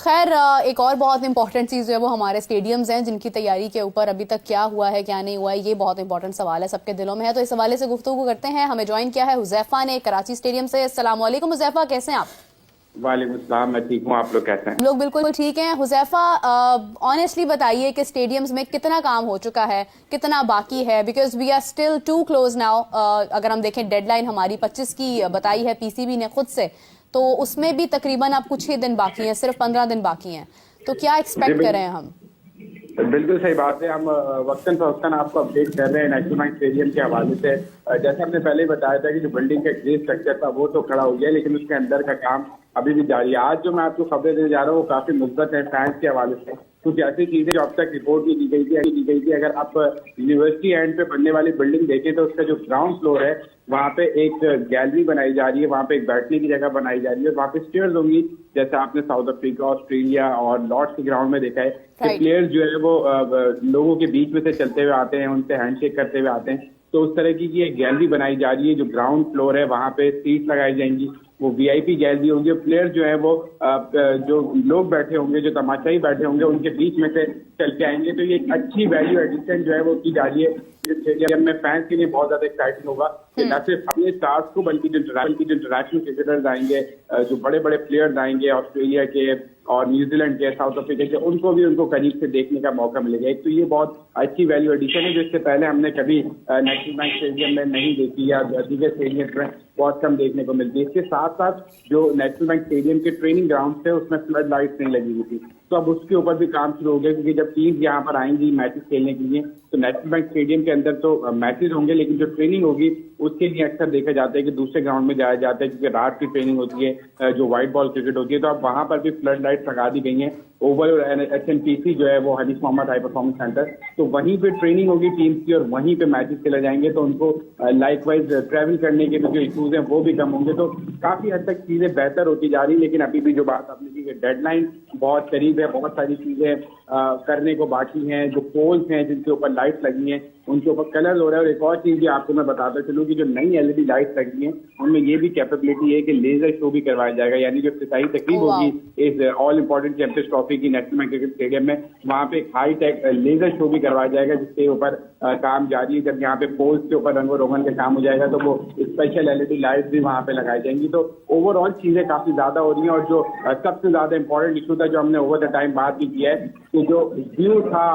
खैर एक और बहुत इंपॉर्टेंट चीज़ जो है वो हमारे स्टेडियम्स हैं जिनकी तैयारी के ऊपर अभी तक क्या हुआ है क्या नहीं हुआ है, ये बहुत इंपॉर्टेंट सवाल है, सबके दिलों में है। तो इस हवाले से गुफ्तगू करते हैं। हमें ज्वाइन किया है हुज़ैफा ने कराची स्टेडियम से। अस्सलाम वालेकुम हुज़ैफा, कैसे हैं आप? वालेकुम सलाम। मैं ठीक हूँ, आप लोग कैसे हैं? लोग बिल्कुल ठीक हैं। हुज़ैफा, ऑनेस्टली बताइए कि स्टेडियम्स में कितना काम हो चुका है, कितना बाकी है, because we are still to close now. अगर हम देखें डेडलाइन हमारी 25 की बताई है पीसीबी ने खुद से, तो उसमें भी तकरीबन अब कुछ ही दिन बाकी हैं, सिर्फ 15 दिन बाकी हैं। तो क्या एक्सपेक्ट करें हम? बिल्कुल सही बात है। हम वक्तन फवक्तन आपको अपडेट कर रहे हैं नेशनल बैंक स्टेडियम के हवाले से। जैसे हमने पहले बताया था कि जो बिल्डिंग का ग्रे स्ट्रक्चर था वो तो खड़ा हो गया, लेकिन उसके अंदर का काम अभी भी जारी है। आज जो मैं आपको खबरें देने जा रहा हूँ वो काफी मुस्बत है फैंस के हवाले से। कुछ ऐसी चीजें जो अब तक रिपोर्ट नहीं की गई थी। अगर आप यूनिवर्सिटी एंड पे बनने वाली बिल्डिंग देखें तो उसका जो ग्राउंड फ्लोर है वहाँ पे एक गैलरी बनाई जा रही है, वहाँ पे एक बैठने की जगह बनाई जा रही है, वहाँ पे स्टेयर्स होंगी, जैसे आपने साउथ अफ्रीका, ऑस्ट्रेलिया और लॉर्ड्स के ग्राउंड में देखा है कि प्लेयर्स जो है वो लोगों के बीच में से चलते हुए आते हैं, उनसे हैंडशेक करते हुए आते हैं। तो उस तरह की एक गैलरी बनाई जा रही है। जो ग्राउंड फ्लोर है वहाँ पे सीट लगाई जाएंगी, वो वीआईपी गैलरी होंगी। प्लेयर्स जो है वो जो लोग बैठे होंगे, जो तमाशाई बैठे होंगे, उनके बीच में से चल के आएंगे। तो ये एक अच्छी वैल्यू एडिशन जो है वो की जा रही है स्टेडियम में। फैंस के लिए बहुत ज्यादा एक्साइटिंग होगा कि न सिर्फ अपने स्टार्स को बल्कि जो इंटरनेशनल क्रिकेटर्स आएंगे, जो बड़े बड़े प्लेयर्स आएंगे ऑस्ट्रेलिया के और न्यूजीलैंड के, साउथ अफ्रीका के, उनको भी उनको करीब से देखने का मौका मिलेगा। एक तो ये बहुत अच्छी वैल्यू एडिशन है जो इससे पहले हमने कभी नेशनल बैंक स्टेडियम में नहीं देखी या दीगर स्टेडियम में बहुत कम देखने को मिलती है। इसके साथ साथ जो नेशनल बैंक स्टेडियम के ट्रेनिंग ग्राउंड थे उसमें फ्लड लाइट्स नहीं लगी हुई थी, तो अब उसके ऊपर भी काम शुरू हो गया, क्योंकि जब टीम यहाँ पर आएंगी मैचेस खेलने के लिए तो नेशनल बैंक स्टेडियम के अंदर तो मैचेस होंगे, लेकिन जो ट्रेनिंग होगी उसके लिए अक्सर देखा जाता है कि दूसरे ग्राउंड में जाया जाता है, क्योंकि रात की ट्रेनिंग होती है, जो व्हाइट बॉल क्रिकेट होती है। तो अब वहां पर भी फ्लड लाइट्स लगा दी गई हैं। ओवल और एचएनपीसी जो है वो Hanif Mohammad high performance centre, तो वहीं पे ट्रेनिंग होगी टीम की और वहीं पे मैचेस खेले जाएंगे। तो उनको लाइकवाइज ट्रैवल करने के जो इशूज हैं वो भी कम होंगे। तो काफी हद तक चीजें बेहतर होती जा रही, लेकिन अभी भी जो बात आपने की डेडलाइन बहुत करीब है, बहुत सारी चीजें करने को बाकी हैं। जो पोल्स हैं जिनके ऊपर लाइट्स लगी हैं उनके ऊपर कलर हो रहा है। और एक और चीज भी आपको मैं बताता चलूँ कि जो नई एलईडी लाइट्स लगी हैं उनमें ये भी कैपेबिलिटी है कि लेजर शो भी करवाया जाएगा, यानी जो इफ्तिताई तकरीब होगी इस ऑल इंपॉर्टेंट चैंपियंस ट्रॉफी की नेशनल बैंक क्रिकेट स्टेडियम में, वहाँ पे एक हाई टेक लेजर शो भी करवाया जाएगा, जिसके ऊपर काम जारी है। जब यहाँ पे पोल्स के ऊपर रंगो रोगन का काम हो जाएगा तो वो स्पेशल एलईडी लाइट्स भी वहाँ पे लगाई जाएंगी। तो ओवरऑल चीजें काफी ज्यादा हो रही हैं। और जो सबसे ज्यादा इंपॉर्टेंट इशू था जो हमने ओवर द टाइम बात की है कि जो व्यू था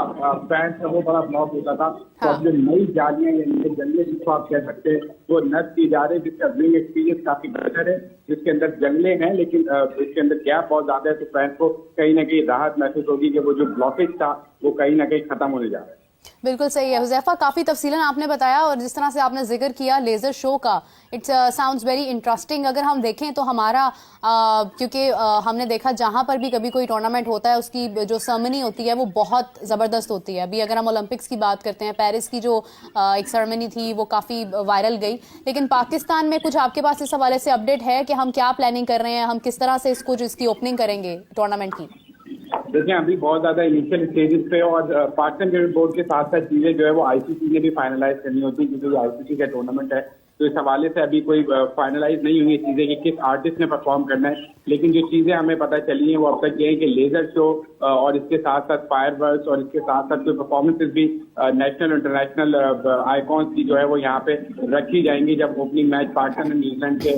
फैंस का वो बड़ा ब्लॉक होता था, तो अब जो नई जालियां या नए जंगले जिसको आप कह सकते हैं वो नष्ट की जा रहे हैं, जिसका व्यूइंग एक्सपीरियंस काफी बेहतर है। जिसके अंदर जंगले हैं लेकिन इसके अंदर गैप बहुत ज्यादा है, तो फैंस को कहीं ना कहीं राहत महसूस होगी कि वो जो ब्लॉकेज था वो कहीं ना कहीं खत्म होने जा रहा है। बिल्कुल सही है हुज़ैफा, काफी तफसीलन आपने बताया और जिस तरह से आपने जिक्र किया लेजर शो का, इट्स साउंड्स वेरी इंटरेस्टिंग। अगर हम देखें तो हमारा क्योंकि हमने देखा जहां पर भी कभी कोई टूर्नामेंट होता है उसकी जो सेरेमनी होती है वो बहुत ज़बरदस्त होती है। अभी अगर हम ओलंपिक्स की बात करते हैं, पेरिस की जो एक सेरेमनी थी वो काफ़ी वायरल गई, लेकिन पाकिस्तान में कुछ आपके पास इस हवाले से अपडेट है कि हम क्या प्लानिंग कर रहे हैं, हम किस तरह से इसको जो इसकी ओपनिंग करेंगे टूर्नामेंट की? देखिए अभी बहुत ज्यादा इनिशियल स्टेजेस पे और पाकिस्तान क्रिकेट बोर्ड के साथ साथ चीजें जो है वो आईसीसी ने भी फाइनलाइज करनी होती है, क्योंकि आईसीसी का टूर्नामेंट है। तो इस हवाले से अभी कोई फाइनलाइज नहीं हुई चीजें कि किस आर्टिस्ट ने परफॉर्म करना है, लेकिन जो चीजें हमें पता चली हैं वो अब तक ये है कि लेजर शो और इसके साथ साथ फायरवर्क्स और इसके साथ साथ कोई परफॉर्मेंसेज भी नेशनल इंटरनेशनल आइकॉन्स की जो है वो यहाँ पे रखी जाएंगी जब ओपनिंग मैच पाकिस्तान और न्यूजीलैंड के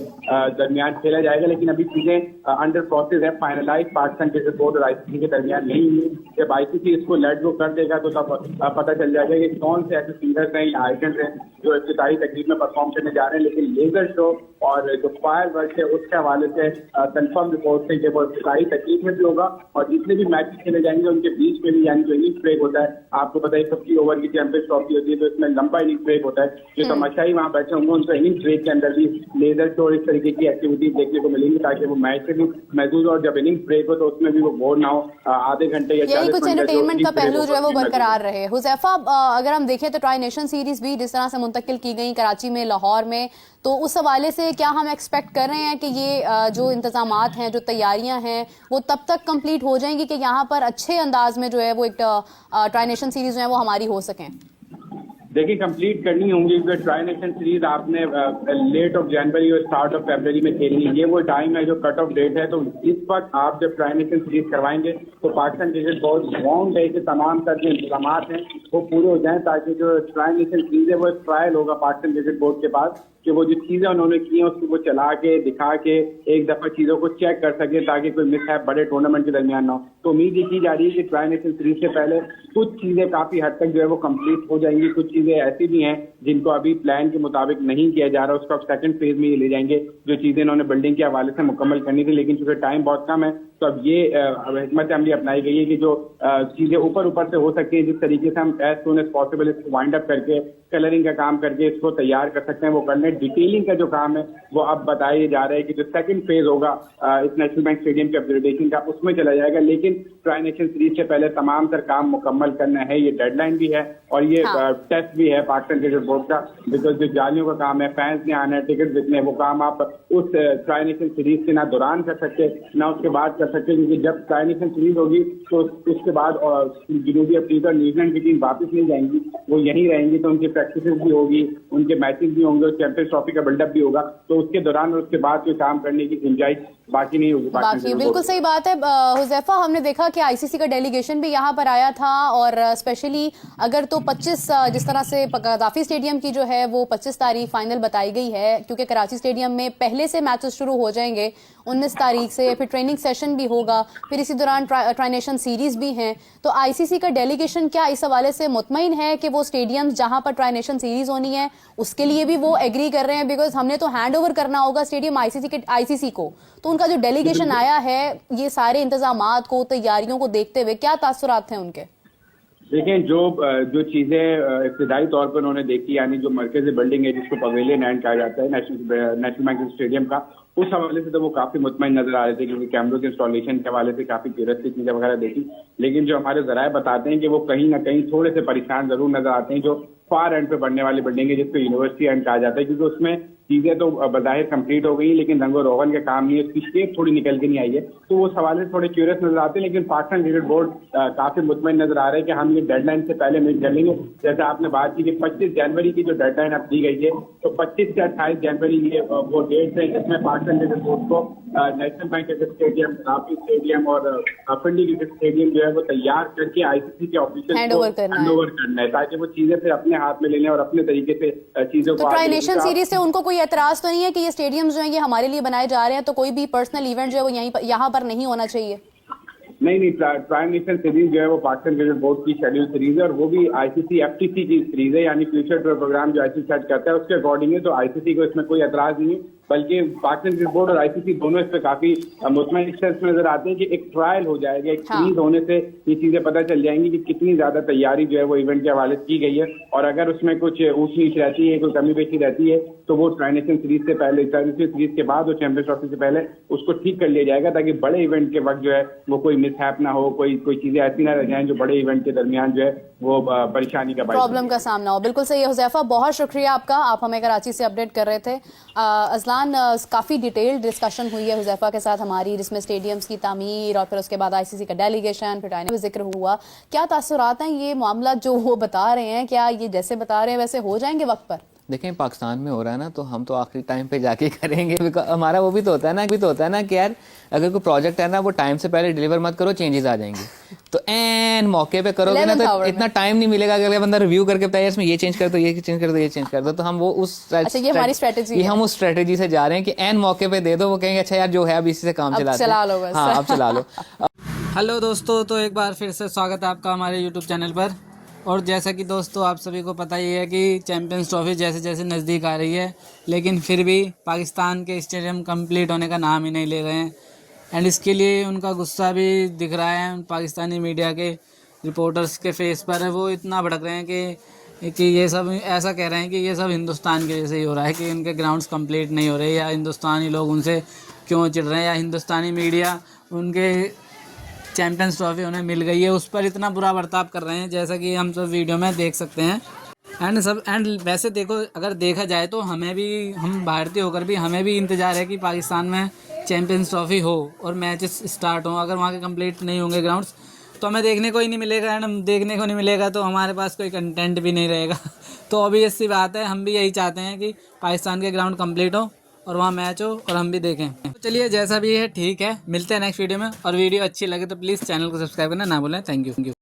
दरमियान खेला जाएगा। लेकिन अभी चीजें अंडर प्रोसेस है, फाइनलाइज पाकिस्तान क्रिकेट बोर्ड और आईसीसी के दरमियान नहीं हुई। जब आईसीसी इसको लेट गो कर देगा तो तब पता चल जाएगा कि कौन से ऐसे सिंगर्स हैं या आइकन्स हैं जो इफ्तिताई तकरीब में परफॉर्म करने जा रहे हैं। लेकिन लेजर शो और जो फायर वर्क है उसके हवाले से कंफर्म रिपोर्ट है कि वो इफ्तिताई तकरीब में भी होगा और जितने भी मैच खेले जाएंगे उनके बीच में भी, यानी जो इनिंग्स ब्रेक होता है, आपको पता है 50 ओवर की चैंपियंस ट्रॉफी होती है तो इसमें लंबा इनिंग्स ब्रेक होता है। जो तमाशाई वहाँ बैठे होंगे उनको इनिंग्स ब्रेक के अंदर भी लेजर शो और इस तरीके की एक्टिविटी देखने को मिलेंगी ताकि वो मैच से भी महसूस हो और जब इनिंग्स ब्रेक हो तो उसमें भी वो बोर ना हो, आधे घंटे या 40 कुछ एंटरटेनमेंट का पहलू जो है वो बरकरार रहे। हुज़ैफा, अगर हम देखें तो ट्राई नेशन सीरीज भी जिस तरह से मुंतकिल की गई कराची में, लाहौर में, तो उस हवाले से क्या हम एक्सपेक्ट कर रहे हैं कि ये जो इंतजामात हैं, जो तैयारियां हैं, वो तब तक कंप्लीट हो जाएंगी कि यहाँ पर अच्छे अंदाज में जो है वो एक ट्राई नेशन सीरीज जो है वो हमारी हो सकें? देखिए कंप्लीट करनी होंगी क्योंकि ट्राई नेशन सीरीज आपने लेट ऑफ जनवरी और स्टार्ट ऑफ फरवरी में खेलनी है। ये वो टाइम है जो कट ऑफ डेट है। तो इस वक्त आप जब ट्राई नेशन सीरीज करवाएंगे तो पाकिस्तान क्रिकेट बोर्ड वाउंड है कि तमाम तर जो इंतजाम हैं वो पूरे हो जाएं, ताकि जो ट्राई नेशन सीरीज है वो ट्रायल होगा पाकिस्तान क्रिकेट बोर्ड के पास कि वो जो चीजें उन्होंने की हैं उसको वो चला के दिखा के एक दफा चीजों को चेक कर सके ताकि कोई मिसहैप बड़े टूर्नामेंट के दरमियान ना हो। तो उम्मीद ये की जा रही है कि ट्राई नेशन सीरीज से पहले कुछ चीजें काफी हद तक जो है वो कंप्लीट हो जाएंगी। कुछ चीजें ऐसी भी हैं जिनको अभी प्लान के मुताबिक नहीं किया जा रहा, उसको अब सेकंड फेज में ये ले जाएंगे जो चीजें इन्होंने बिल्डिंग के हवाले से मुकम्मल करनी थी। लेकिन चूंकि टाइम बहुत कम है तो अब ये हिकमत अमली अपनाई गई है कि जो चीजें ऊपर ऊपर से हो सकती है जिस तरीके से हम एज सून एज पॉसिबल इसको वाइंड अप करके कलरिंग का काम करके इसको तैयार कर सकते हैं वो कर लें। डिटेलिंग का जो काम है वो अब बताया जा रहा है कि जो सेकंड फेज होगा इस नेशनल बैंक स्टेडियम के अपग्रेडेशन का उसमें चला जाएगा। लेकिन ट्राई नेशन सीरीज से पहले तमाम तर काम मुकम्मल करना है। ये डेडलाइन भी है और ये टेस्ट भी है पाकिस्तान क्रिकेट बोर्ड का, बिकॉज जो जालियों का काम है, फैंस ने आना है, टिकट बिकने, वो काम आप उस ट्राई नेशन सीरीज के ना दौरान कर सकते ना उसके बाद कर सकते, क्योंकि जब ट्राई नेशन सीरीज होगी तो उसके बाद जनूबी अफ्रीका और न्यूजीलैंड की टीम वापस नहीं जाएंगी, वो यहीं रहेंगी। तो उनकी प्रैक्टिस भी होगी, उनके मैचेस भी होंगे, चैंपियंस ट्रॉफी का बिल्डअप भी होगा। तो उसके दौरान और उसके बाद कोई काम करने की गुंजाइश बाकी नहीं होगी। बाकी बिल्कुल सही बात है हुजैफा। हमने देखा कि आईसीसी का डेलीगेशन भी यहाँ पर आया था और स्पेशली अगर तो 25 जिस तरह से गद्दाफी स्टेडियम की जो है वो 25 तारीख फाइनल बताई गई है, क्योंकि कराची स्टेडियम में पहले से मैचेस शुरू हो जाएंगे 19 तारीख से, फिर ट्रेनिंग सेशन भी होगा, फिर इसी दौरान ट्राई नेशन सीरीज भी हैं। तो आईसीसी का डेलीगेशन क्या इस हवाले से मुतमईन है कि वो स्टेडियम्स जहां पर ट्राई नेशन सीरीज होनी है उसके लिए भी वो एग्री कर रहे हैं? बिकॉज हमने तो हैंड ओवर करना होगा स्टेडियम आईसीसी को, तो उनका जो डेलीगेशन आया है ये सारे इंतजामात को, तैयारियों को देखते हुए क्या तासुरात हैं उनके? देखें जो चीजें इब्तदाई तौर पर उन्होंने देखी, यानी जो मरकजी बिल्डिंग है जिसको पवेलियन एंड कहा जाता है नेशनल बैंक स्टेडियम का, उस हवाले से तो वो काफी मुतमईन नजर आ रहे थे क्योंकि कैमरों के इंस्टॉलेशन के हवाले से काफी क्यूरियस चीजें वगैरह देखी। लेकिन जो हमारे जराए बताते हैं कि वो कहीं ना कहीं थोड़े से परेशान जरूर नजर आते हैं जो फार एंड पे बनने वाली बिल्डिंग है जिसको यूनिवर्सिटी एंड कहा जाता है, क्योंकि उसमें चीजें तो बज़ाहिर कंप्लीट हो गई लेकिन रंगो रोगन का काम नहीं है, उसकी शेप थोड़ी निकल के नहीं आई है। तो वो सवाल थोड़े क्यूरियस नजर आते हैं। लेकिन पाकिस्तान क्रिकेट बोर्ड काफी मुतमईन नजर आ रहा है कि हम ये डेडलाइन से पहले मीट कर लेंगे। जैसे आपने बात की कि 25 जनवरी की जो डेडलाइन अब दी गई है, तो 25 से 28 जनवरी ये वो डेट है जिसमें पाकिस्तान क्रिकेट बोर्ड को national bank cricket stadium, Gaddafi stadium और पिंडी क्रिकेट स्टेडियम जो है वो तैयार करके आईसीसी के ऑफिशियल हैंडओवर करना है, ताकि वो चीजें फिर अपने हाथ में ले लें और अपने तरीके से चीजों को। ट्राई नेशन सीरीज से उनको कोई एतराज तो नहीं है कि ये स्टेडियम जो है ये हमारे लिए बनाए जा रहे हैं, तो कोई भी पर्सनल इवेंट जो है वो यहाँ पर नहीं होना चाहिए? नहीं, ट्राई नेशन सीरीज जो है वो पाकिस्तान क्रिकेट बोर्ड की शेड्यूल सीरीज है और वो भी आईसीसी एफटीसी की सीरीज है, यानी फ्यूचर टूर प्रोग्राम जो आईसीसी सेट करता है उसके अकॉर्डिंग है। तो आईसीसी को इसमें कोई एतराज नहीं है, बल्कि पाकिस्तान क्रिकेट बोर्ड और आईसीसी दोनों इस पर काफी मुतमईन नजर आते हैं कि एक ट्रायल हो जाएगा, एक सीरीज होने से ये चीजें पता चल जाएंगी कि कितनी ज्यादा तैयारी जो है वो इवेंट के हवाले से की गई है। और अगर उसमें कुछ ऊंच नीच रहती है, कोई कमी पेशी रहती है, तो वो ट्राई नेशन सीरीज से पहले, सीरीज के बाद और चैंपियंस ट्रॉफी से पहले उसको ठीक कर लिया जाएगा, ताकि बड़े इवेंट के वक्त जो है वो कोई मिसहैप ना हो, कोई चीजें ऐसी ना रह जाएं जो बड़े इवेंट के दरमियान जो है वो परेशानी का प्रॉब्लम का सामना हो। बिल्कुल सही है हुजैफा, बहुत शुक्रिया आपका, आप हमें कराची से अपडेट कर रहे थे। अजलान, काफ़ी डिटेल्ड डिस्कशन हुई है हुजैफा के साथ हमारी, जिसमें स्टेडियम्स की तामीर और फिर उसके बाद आईसीसी का डेलीगेशन, फिर टाइम जिक्र हुआ। क्या तासुरात हैं ये मामला जो वो बता रहे हैं, क्या ये जैसे बता रहे हैं वैसे हो जाएंगे वक्त पर? देखें, पाकिस्तान में हो रहा है ना, तो हम तो आखिरी टाइम पे जाके करेंगे। हमारा वो भी तो होता है ना कि यार अगर कोई प्रोजेक्ट है ना वो टाइम से पहले डिलीवर मत करो, चेंजेस आ जाएंगे। तो एन मौके पे करोगे ना तो इतना टाइम नहीं मिलेगा कि अगला बंदा रिव्यू करके बताए इसमें ये चेंज कर दो, ये चेंज कर दो, ये चेंज कर दो। तो हम वो ये हमारी स्ट्रेटेजी है, हम उस स्ट्रेटेजी से जा रहे हैं कि एन मौके पे दे दो, वो कहेंगे अच्छा यार जो है अब इसी से काम चला लो। हाँ, अब चला लो। हेलो दोस्तों, तो एक बार फिर से स्वागत है आपका हमारे यूट्यूब चैनल पर। और जैसा कि दोस्तों आप सभी को पता ही है कि चैम्पियंस ट्रॉफी जैसे जैसे नज़दीक आ रही है, लेकिन फिर भी पाकिस्तान के स्टेडियम कंप्लीट होने का नाम ही नहीं ले रहे हैं। एंड इसके लिए उनका गुस्सा भी दिख रहा है पाकिस्तानी मीडिया के रिपोर्टर्स के फेस पर। वो इतना भड़क रहे हैं कि ये सब ऐसा कह रहे हैं कि ये सब हिंदुस्तान की वजह से ही हो रहा है, कि उनके ग्राउंड्स कंप्लीट नहीं हो रहे, या हिंदुस्तानी लोग उनसे क्यों चिढ़ रहे हैं, या हिंदुस्तानी मीडिया उनके चैम्पियंस ट्रॉफी उन्हें मिल गई है उस पर इतना बुरा बर्ताव कर रहे हैं, जैसा कि हम सब वीडियो में देख सकते हैं। एंड वैसे देखो, अगर देखा जाए तो हमें भी, हम भारतीय होकर भी हमें भी इंतज़ार है कि पाकिस्तान में चैम्पियंस ट्रॉफी हो और मैचेस स्टार्ट हों। अगर वहाँ के कंप्लीट नहीं होंगे ग्राउंड्स तो हमें देखने को ही नहीं मिलेगा, एंड हम देखने को नहीं मिलेगा तो हमारे पास कोई कंटेंट भी नहीं रहेगा। तो ऑब्वियस सी बात है, हम भी यही चाहते हैं कि पाकिस्तान के ग्राउंड कंप्लीट हो और वहाँ मैच हो और हम भी देखें। तो चलिए जैसा भी है ठीक है, मिलते हैं नेक्स्ट वीडियो में। और वीडियो अच्छी लगे तो प्लीज़ चैनल को सब्सक्राइब करना ना भूलें। Thank you.